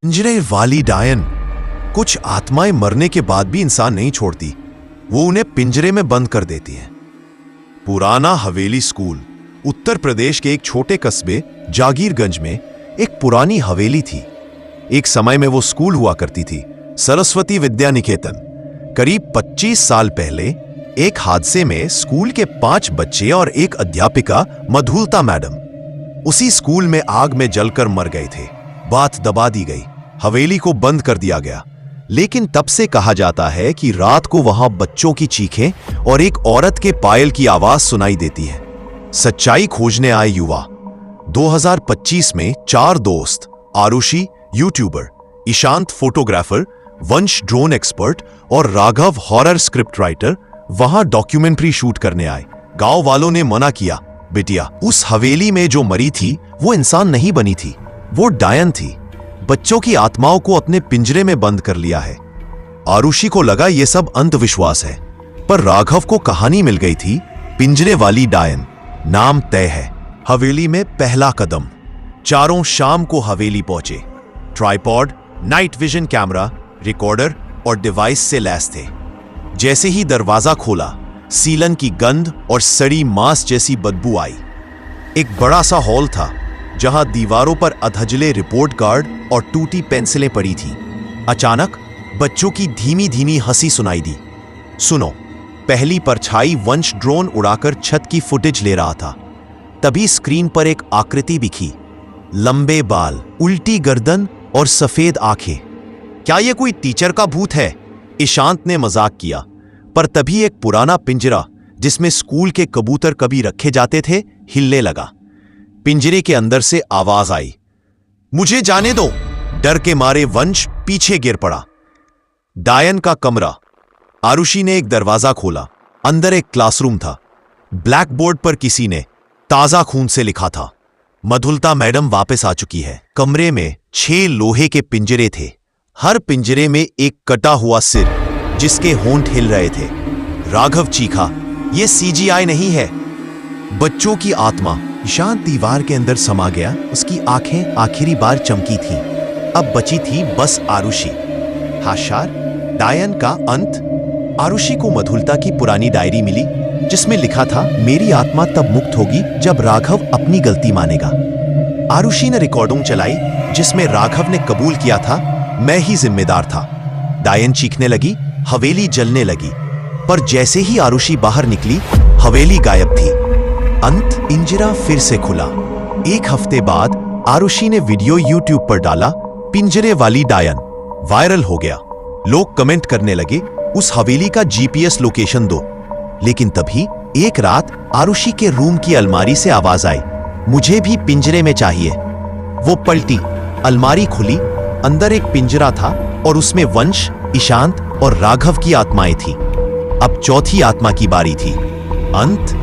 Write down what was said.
पिंजरे वाली डायन। कुछ आत्माएं मरने के बाद भी इंसान नहीं छोड़ती, वो उन्हें पिंजरे में बंद कर देती हैं। पुराना हवेली स्कूल। उत्तर प्रदेश के एक छोटे कस्बे जागीरगंज में एक पुरानी हवेली थी। एक समय में वो स्कूल हुआ करती थी, सरस्वती विद्या निकेतन। करीब 25 साल पहले एक हादसे में स्कूल के 5 बच्चे और एक अध्यापिका मधुलता मैडम उसी स्कूल में आग में जलकर मर गए थे। बात दबा दी गई, हवेली को बंद कर दिया गया। लेकिन तब से कहा जाता है कि रात को वहां बच्चों की चीखें और एक औरत के पायल की आवाज सुनाई देती है। सच्चाई खोजने आए युवा। 2025 में 4 दोस्त, आरुषि यूट्यूबर, ईशांत फोटोग्राफर, वंश ड्रोन एक्सपर्ट और राघव हॉरर स्क्रिप्ट राइटर वहां डॉक्यूमेंट्री शूट करने आए। गांव वालों ने मना किया, बेटिया उस हवेली में जो मरी थी वो इंसान नहीं बनी थी, वो डायन थी। बच्चों की आत्माओं को अपने पिंजरे में बंद कर लिया है। आरुषि को लगा ये सब अंधविश्वास है, पर राघव को कहानी मिल गई थी, पिंजरे वाली डायन। नाम तय है। हवेली में पहला कदम। चारों शाम को हवेली पहुंचे। Tripod, night vision camera, recorder और डिवाइस से लैस थे। जैसे ही दरवाजा खोला, सीलन की गंध और सड़ी मांस जैसी बदबू आई। एक बड़ा सा हॉल था जहां दीवारों पर अधजले रिपोर्ट कार्ड और टूटी पेंसिलें पड़ी थी। अचानक बच्चों की धीमी धीमी हंसी सुनाई दी। सुनो। पहली परछाई वंश ड्रोन उड़ाकर छत की फुटेज ले रहा था। तभी स्क्रीन पर एक आकृति दिखी। लंबे बाल, उल्टी गर्दन और सफेद आंखें। क्या यह कोई टीचर का भूत है? ईशांत ने मजाक किया, पर तभी एक पुराना पिंजरा जिसमें स्कूल के कबूतर कभी रखे जाते थे हिलने लगा। पिंजरे के अंदर से आवाज आई, मुझे जाने दो। डर के मारे वंश पीछे गिर पड़ा। डायन का कमरा। आरुषि ने एक दरवाजा खोला। अंदर एक क्लासरूम था। ब्लैक बोर्ड पर किसी ने ताजा खून से लिखा था, मधुलता मैडम वापस आ चुकी है। कमरे में 6 लोहे के पिंजरे थे। हर पिंजरे में एक कटा हुआ सिर जिसके होंठ हिल रहे थे। राघव चीखा, यह सीजीआई नहीं है, बच्चों की आत्मा। ईशांत दीवार के अंदर समा गया। उसकी आंखें आखिरी बार चमकी थीं। अब बची थी बस आरुषि। हाशार, डायन का अंत। आरुषि को मधुलता की पुरानी डायरी मिली जिसमें लिखा था, मेरी आत्मा तब मुक्त होगी जब राघव अपनी गलती मानेगा। आरुषि ने रिकॉर्डिंग चलाई जिसमें राघव ने कबूल किया था, मैं ही जिम्मेदार था। डायन चीखने लगी, हवेली जलने लगी। पर जैसे ही आरुषि बाहर निकली, हवेली गायब थी। अंत। पिंजरा फिर से खुला। एक हफ्ते बाद आरुषि ने वीडियो यूट्यूब पर डाला, पिंजरे वाली डायन। वायरल हो गया। लोग कमेंट करने लगे, उस हवेली का जीपीएस लोकेशन दो। लेकिन तभी एक रात आरुषि के रूम की अलमारी से आवाज आई, मुझे भी पिंजरे में चाहिए। वो पलटी, अलमारी खुली। अंदर एक पिंजरा था और उसमें वंश, ईशांत और राघव की आत्माएं थी। अब चौथी आत्मा की बारी थी। अंत।